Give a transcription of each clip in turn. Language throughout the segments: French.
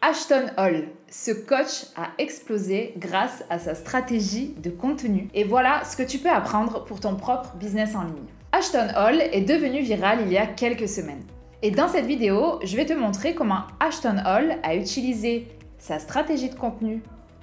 Ashton Hall, ce coach a explosé grâce à sa stratégie de contenu. Et voilà ce que tu peux apprendre pour ton propre business en ligne. Ashton Hall est devenu viral il y a quelques semaines. Et dans cette vidéo, je vais te montrer comment Ashton Hall a utilisé sa stratégie de contenu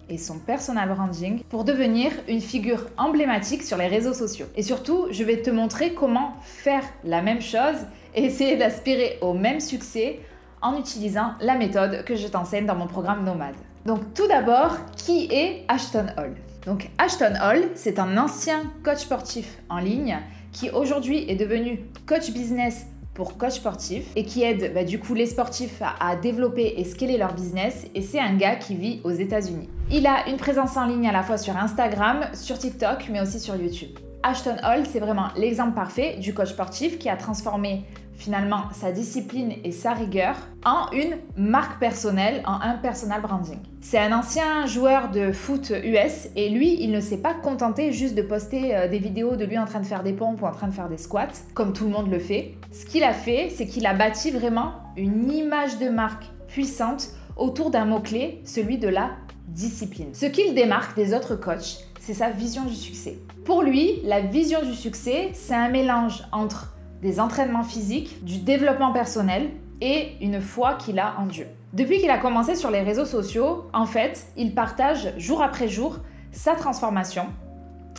et son personal branding pour devenir une figure emblématique sur les réseaux sociaux. Et surtout, je vais te montrer comment faire la même chose et essayer d'aspirer au même succès en utilisant la méthode que je t'enseigne dans mon programme Nomade. Donc tout d'abord, qui est Ashton Hall? Donc Ashton Hall, c'est un ancien coach sportif en ligne qui aujourd'hui est devenu coach business pour coach sportif et qui aide du coup les sportifs à développer et scaler leur business, et c'est un gars qui vit aux États-Unis. Il a une présence en ligne à la fois sur Instagram, sur TikTok, mais aussi sur YouTube. Ashton Hall, c'est vraiment l'exemple parfait du coach sportif qui a transformé finalement sa discipline et sa rigueur en une marque personnelle, en un personal branding. C'est un ancien joueur de foot US et lui, il ne s'est pas contenté juste de poster des vidéos de lui en train de faire des pompes ou en train de faire des squats, comme tout le monde le fait. Ce qu'il a fait, c'est qu'il a bâti vraiment une image de marque puissante autour d'un mot-clé, celui de la discipline. Ce qu'il démarque des autres coachs, c'est sa vision du succès. Pour lui, la vision du succès, c'est un mélange entre des entraînements physiques, du développement personnel et une foi qu'il a en Dieu. Depuis qu'il a commencé sur les réseaux sociaux, en fait, il partage jour après jour sa transformation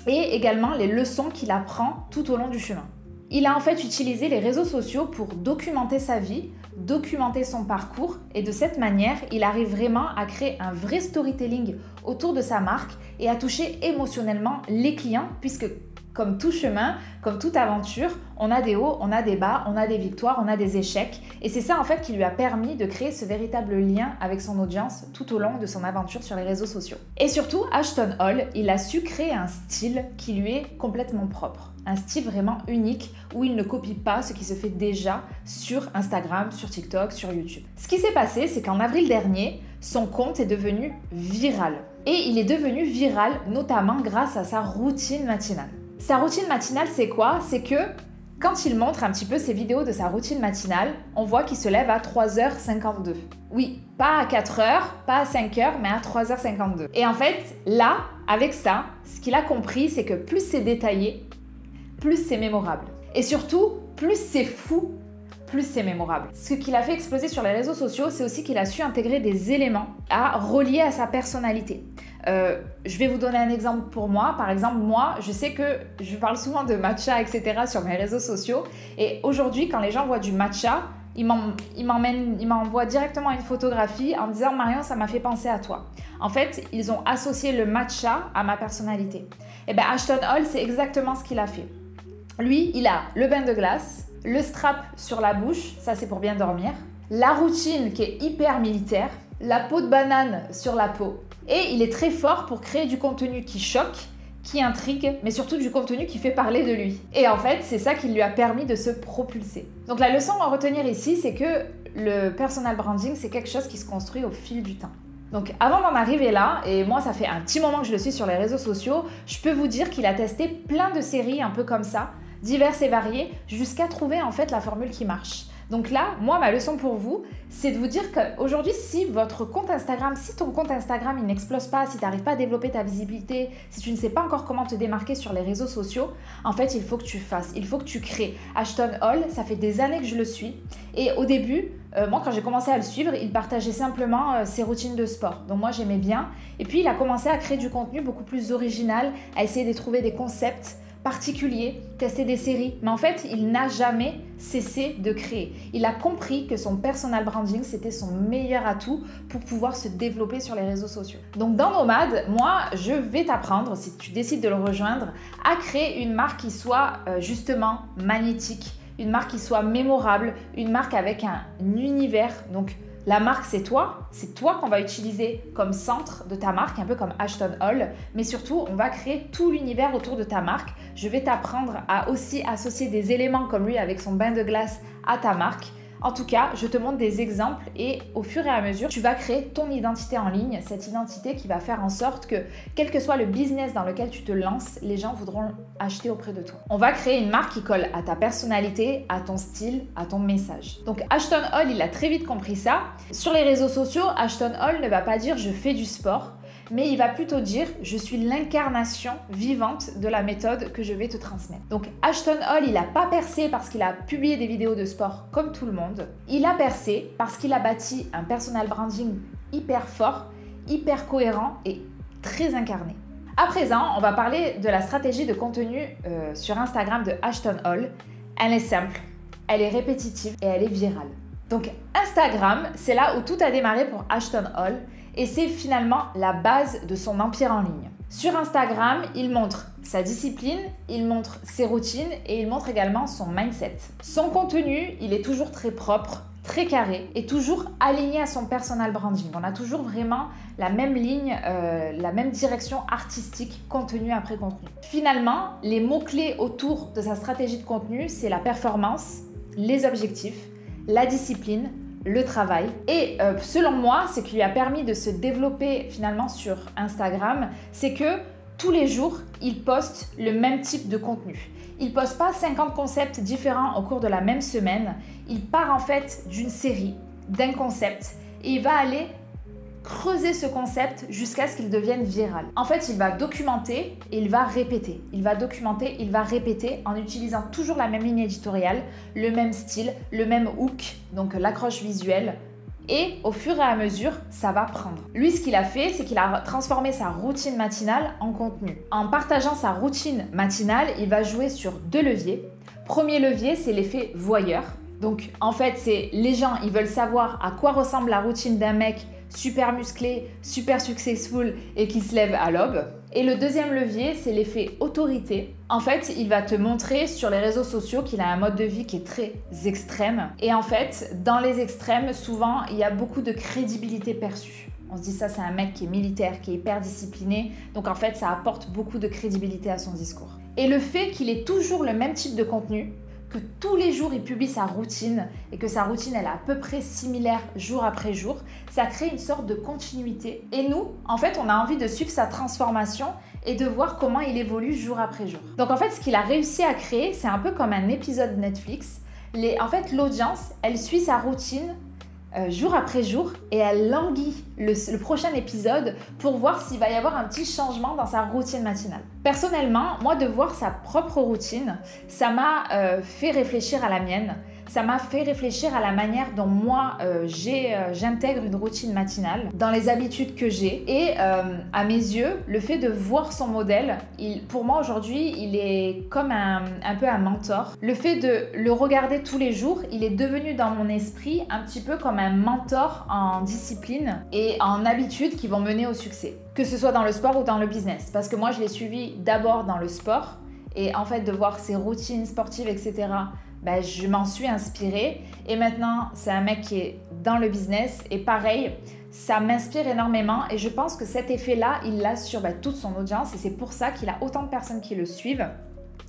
et également les leçons qu'il apprend tout au long du chemin. Il a en fait utilisé les réseaux sociaux pour documenter sa vie, documenter son parcours, et de cette manière, il arrive vraiment à créer un vrai storytelling autour de sa marque et à toucher émotionnellement les clients, puisque comme tout chemin, comme toute aventure, on a des hauts, on a des bas, on a des victoires, on a des échecs. Et c'est ça en fait qui lui a permis de créer ce véritable lien avec son audience tout au long de son aventure sur les réseaux sociaux. Et surtout, Ashton Hall, il a su créer un style qui lui est complètement propre. Un style vraiment unique où il ne copie pas ce qui se fait déjà sur Instagram, sur TikTok, sur YouTube. Ce qui s'est passé, c'est qu'en avril dernier, son compte est devenu viral. Et il est devenu viral notamment grâce à sa routine matinale. Sa routine matinale, c'est quoi? C'est que quand il montre un petit peu ses vidéos de sa routine matinale, on voit qu'il se lève à 3h52. Oui, pas à 4h, pas à 5h, mais à 3h52. Et en fait, là, avec ça, ce qu'il a compris, c'est que plus c'est détaillé, plus c'est mémorable. Et surtout, plus c'est fou, plus c'est mémorable. Ce qui l'a fait exploser sur les réseaux sociaux, c'est aussi qu'il a su intégrer des éléments à relier à sa personnalité. Je vais vous donner un exemple pour moi. Par exemple, moi, je sais que je parle souvent de matcha, etc. sur mes réseaux sociaux. Et aujourd'hui, quand les gens voient du matcha, ils m'envoient directement une photographie en me disant « Marion, ça m'a fait penser à toi ». En fait, ils ont associé le matcha à ma personnalité. Et bien, Ashton Hall, c'est exactement ce qu'il a fait. Lui, il a le bain de glace, le strap sur la bouche, ça c'est pour bien dormir, la routine qui est hyper militaire, la peau de banane sur la peau. Et il est très fort pour créer du contenu qui choque, qui intrigue, mais surtout du contenu qui fait parler de lui. Et en fait, c'est ça qui lui a permis de se propulser. Donc la leçon à retenir ici, c'est que le personal branding, c'est quelque chose qui se construit au fil du temps. Donc avant d'en arriver là, et moi ça fait un petit moment que je le suis sur les réseaux sociaux, je peux vous dire qu'il a testé plein de séries un peu comme ça, diverses et variées, jusqu'à trouver en fait la formule qui marche. Donc là, moi, ma leçon pour vous, c'est de vous dire qu'aujourd'hui, si votre compte Instagram, si ton compte Instagram, il n'explose pas, si tu n'arrives pas à développer ta visibilité, si tu ne sais pas encore comment te démarquer sur les réseaux sociaux, en fait, il faut que tu fasses, il faut que tu crées. Ashton Hall, ça fait des années que je le suis. Et au début, moi, quand j'ai commencé à le suivre, il partageait simplement ses routines de sport. Donc moi, j'aimais bien. Et puis, il a commencé à créer du contenu beaucoup plus original, à essayer de trouver des concepts particulier, tester des séries, mais en fait, il n'a jamais cessé de créer. Il a compris que son personal branding, c'était son meilleur atout pour pouvoir se développer sur les réseaux sociaux. Donc dans Nomade, moi, je vais t'apprendre, si tu décides de le rejoindre, à créer une marque qui soit justement magnétique, une marque qui soit mémorable, une marque avec un univers, donc la marque, c'est toi qu'on va utiliser comme centre de ta marque, un peu comme Ashton Hall, mais surtout, on va créer tout l'univers autour de ta marque. Je vais t'apprendre à aussi associer des éléments comme lui avec son bain de glace à ta marque, En tout cas, je te montre des exemples et au fur et à mesure, tu vas créer ton identité en ligne, cette identité qui va faire en sorte que, quel que soit le business dans lequel tu te lances, les gens voudront acheter auprès de toi. On va créer une marque qui colle à ta personnalité, à ton style, à ton message. Donc Ashton Hall, il a très vite compris ça. Sur les réseaux sociaux, Ashton Hall ne va pas dire « je fais du sport », mais il va plutôt dire « je suis l'incarnation vivante de la méthode que je vais te transmettre ». Donc Ashton Hall, il n'a pas percé parce qu'il a publié des vidéos de sport comme tout le monde. Il a percé parce qu'il a bâti un personal branding hyper fort, hyper cohérent et très incarné. À présent, on va parler de la stratégie de contenu sur Instagram de Ashton Hall. Elle est simple, elle est répétitive et elle est virale. Donc Instagram, c'est là où tout a démarré pour Ashton Hall et c'est finalement la base de son empire en ligne. Sur Instagram, il montre sa discipline, il montre ses routines et il montre également son mindset. Son contenu, il est toujours très propre, très carré et toujours aligné à son personal branding. On a toujours vraiment la même ligne, la même direction artistique, contenu après contenu. Finalement, les mots-clés autour de sa stratégie de contenu, c'est la performance, les objectifs, la discipline, le travail. Et selon moi, ce qui lui a permis de se développer finalement sur Instagram, c'est que tous les jours, il poste le même type de contenu. Il ne poste pas 50 concepts différents au cours de la même semaine. Il part en fait d'une série, d'un concept et il va aller creuser ce concept jusqu'à ce qu'il devienne viral. En fait, il va documenter et il va répéter. Il va documenter, il va répéter en utilisant toujours la même ligne éditoriale, le même style, le même hook, donc l'accroche visuelle. Et au fur et à mesure, ça va prendre. Lui, ce qu'il a fait, c'est qu'il a transformé sa routine matinale en contenu. En partageant sa routine matinale, il va jouer sur deux leviers. Premier levier, c'est l'effet voyeur. Donc, en fait, c'est les gens, ils veulent savoir à quoi ressemble la routine d'un mec super musclé, super successful et qui se lève à l'aube. Et le deuxième levier, c'est l'effet autorité. En fait, il va te montrer sur les réseaux sociaux qu'il a un mode de vie qui est très extrême. Et en fait, dans les extrêmes, souvent, il y a beaucoup de crédibilité perçue. On se dit ça, c'est un mec qui est militaire, qui est hyper discipliné. Donc en fait, ça apporte beaucoup de crédibilité à son discours. Et le fait qu'il ait toujours le même type de contenu, que tous les jours il publie sa routine et que sa routine elle est à peu près similaire jour après jour, ça crée une sorte de continuité. Et nous, en fait, on a envie de suivre sa transformation et de voir comment il évolue jour après jour. Donc en fait, ce qu'il a réussi à créer, c'est un peu comme un épisode Netflix. En fait, l'audience, elle suit sa routine jour après jour et elle languit le prochain épisode pour voir s'il va y avoir un petit changement dans sa routine matinale. Personnellement, moi, de voir sa propre routine, ça m'a fait réfléchir à la mienne. Ça m'a fait réfléchir à la manière dont moi, j'intègre une routine matinale, dans les habitudes que j'ai. Et à mes yeux, le fait de voir son modèle, pour moi aujourd'hui, il est comme un peu un mentor. Le fait de le regarder tous les jours, il est devenu dans mon esprit un petit peu comme un mentor en discipline et en habitudes qui vont mener au succès. Que ce soit dans le sport ou dans le business. Parce que moi, je l'ai suivi d'abord dans le sport. Et en fait, de voir ses routines sportives, etc., ben, je m'en suis inspirée et maintenant c'est un mec qui est dans le business et pareil, ça m'inspire énormément et je pense que cet effet-là, il l'a sur toute son audience et c'est pour ça qu'il a autant de personnes qui le suivent,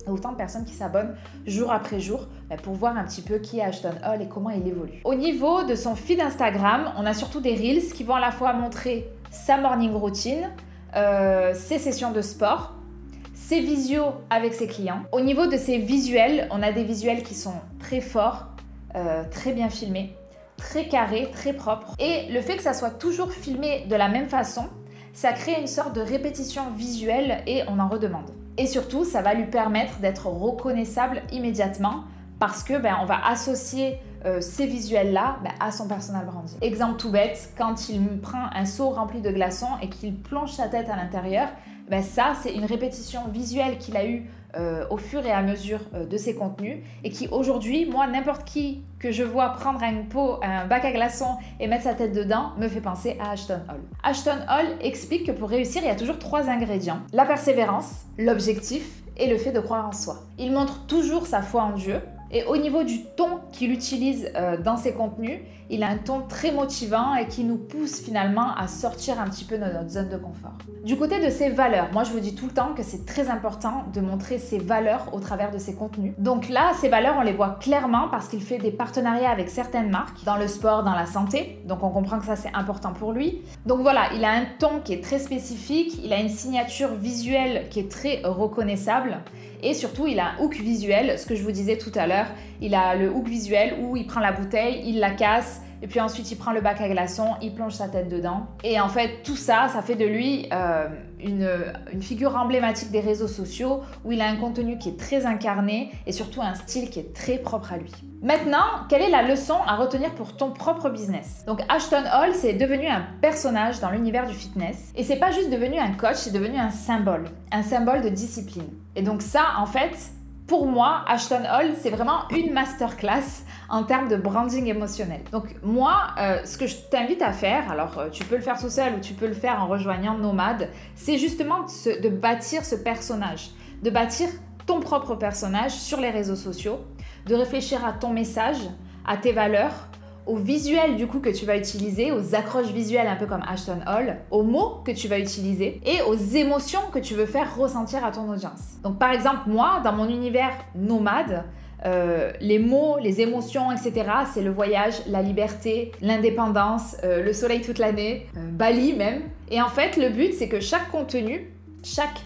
autant de personnes qui s'abonnent jour après jour pour voir un petit peu qui est Ashton Hall et comment il évolue. Au niveau de son feed Instagram, on a surtout des reels qui vont à la fois montrer sa morning routine, ses sessions de sport, ses visios avec ses clients. Au niveau de ses visuels, on a des visuels qui sont très forts, très bien filmés, très carrés, très propres. Et le fait que ça soit toujours filmé de la même façon, ça crée une sorte de répétition visuelle et on en redemande. Et surtout, ça va lui permettre d'être reconnaissable immédiatement parce que on va associer ces visuels-là à son personal branding. Exemple tout bête, quand il prend un seau rempli de glaçons et qu'il plonge sa tête à l'intérieur, ça, c'est une répétition visuelle qu'il a eue au fur et à mesure de ses contenus et qui aujourd'hui, moi, n'importe qui que je vois prendre un bac à glaçons et mettre sa tête dedans me fait penser à Ashton Hall. Ashton Hall explique que pour réussir, il y a toujours 3 ingrédients. La persévérance, l'objectif et le fait de croire en soi. Il montre toujours sa foi en Dieu Et au niveau du ton qu'il utilise dans ses contenus, il a un ton très motivant et qui nous pousse finalement à sortir un petit peu de notre zone de confort. Du côté de ses valeurs, moi je vous dis tout le temps que c'est très important de montrer ses valeurs au travers de ses contenus. Donc là, ses valeurs, on les voit clairement parce qu'il fait des partenariats avec certaines marques dans le sport, dans la santé. Donc on comprend que ça c'est important pour lui. Donc voilà, il a un ton qui est très spécifique, il a une signature visuelle qui est très reconnaissable. Et surtout, il a un hook visuel, ce que je vous disais tout à l'heure. Il a le hook visuel où il prend la bouteille, il la casse, et puis ensuite il prend le bac à glaçons, il plonge sa tête dedans. Et en fait, tout ça, ça fait de lui une figure emblématique des réseaux sociaux où il a un contenu qui est très incarné et surtout un style qui est très propre à lui. Maintenant, quelle est la leçon à retenir pour ton propre business? Donc Ashton Hall, c'est devenu un personnage dans l'univers du fitness et c'est pas juste devenu un coach, c'est devenu un symbole de discipline. Et donc ça, en fait, pour moi, Ashton Hall, c'est vraiment une masterclass en termes de branding émotionnel. Donc moi, ce que je t'invite à faire, alors tu peux le faire tout seul ou tu peux le faire en rejoignant Nomad, c'est justement de bâtir ce personnage, de bâtir ton propre personnage sur les réseaux sociaux, de réfléchir à ton message, à tes valeurs, aux visuels du coup que tu vas utiliser, aux accroches visuelles un peu comme Ashton Hall, aux mots que tu vas utiliser et aux émotions que tu veux faire ressentir à ton audience. Donc par exemple, moi, dans mon univers nomade, les mots, les émotions, etc., c'est le voyage, la liberté, l'indépendance, le soleil toute l'année, Bali même. Et en fait, le but, c'est que chaque contenu, chaque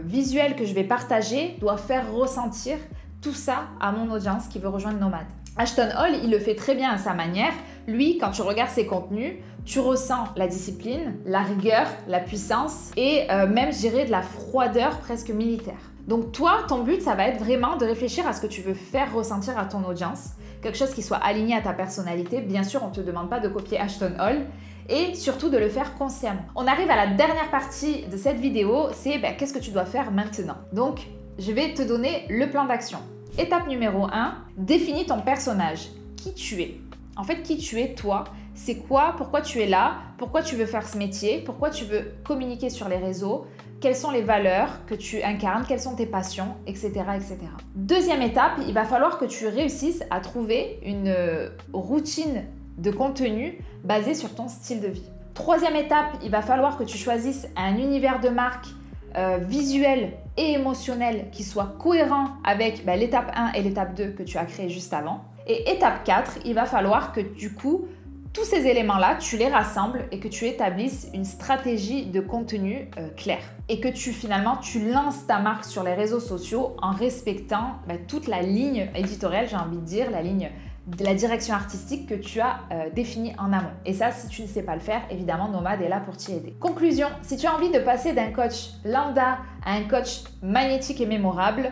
visuel que je vais partager doit faire ressentir tout ça à mon audience qui veut rejoindre Nomad. Ashton Hall, il le fait très bien à sa manière. Lui, quand tu regardes ses contenus, tu ressens la discipline, la rigueur, la puissance et même, je dirais, de la froideur presque militaire. Donc toi, ton but, ça va être vraiment de réfléchir à ce que tu veux faire ressentir à ton audience, quelque chose qui soit aligné à ta personnalité. Bien sûr, on ne te demande pas de copier Ashton Hall et surtout de le faire consciemment. On arrive à la dernière partie de cette vidéo, c'est qu'est-ce que tu dois faire maintenant. Donc, je vais te donner le plan d'action. Étape numéro 1, définis ton personnage, qui tu es. En fait, qui tu es toi, c'est quoi, pourquoi tu es là, pourquoi tu veux faire ce métier, pourquoi tu veux communiquer sur les réseaux, quelles sont les valeurs que tu incarnes, quelles sont tes passions, etc., etc. Deuxième étape, il va falloir que tu réussisses à trouver une routine de contenu basée sur ton style de vie. Troisième étape, il va falloir que tu choisisses un univers de marque visuel et émotionnel qui soit cohérent avec l'étape 1 et l'étape 2 que tu as créé juste avant. Et étape 4, il va falloir que du coup, tous ces éléments-là, tu les rassembles et que tu établisses une stratégie de contenu claire. Et que tu lances ta marque sur les réseaux sociaux en respectant toute la ligne éditoriale, j'ai envie de dire, la ligne de la direction artistique que tu as définie en amont. Et ça, si tu ne sais pas le faire, évidemment, Nomad est là pour t'y aider. Conclusion, si tu as envie de passer d'un coach lambda à un coach magnétique et mémorable,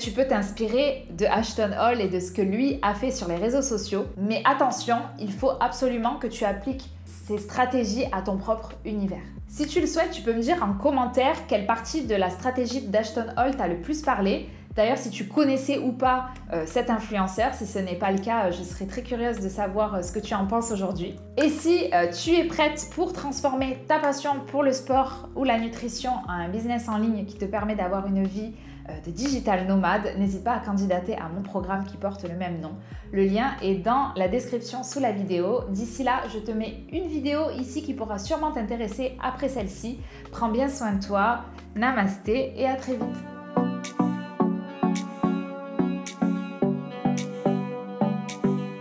tu peux t'inspirer de Ashton Hall et de ce que lui a fait sur les réseaux sociaux. Mais attention, il faut absolument que tu appliques ces stratégies à ton propre univers. Si tu le souhaites, tu peux me dire en commentaire quelle partie de la stratégie d'Ashton Hall t'a le plus parlé. D'ailleurs, si tu connaissais ou pas cet influenceur, si ce n'est pas le cas, je serais très curieuse de savoir ce que tu en penses aujourd'hui. Et si tu es prête pour transformer ta passion pour le sport ou la nutrition en un business en ligne qui te permet d'avoir une vie de digital nomade, n'hésite pas à candidater à mon programme qui porte le même nom. Le lien est dans la description sous la vidéo. D'ici là, je te mets une vidéo ici qui pourra sûrement t'intéresser après celle-ci. Prends bien soin de toi, namasté et à très vite.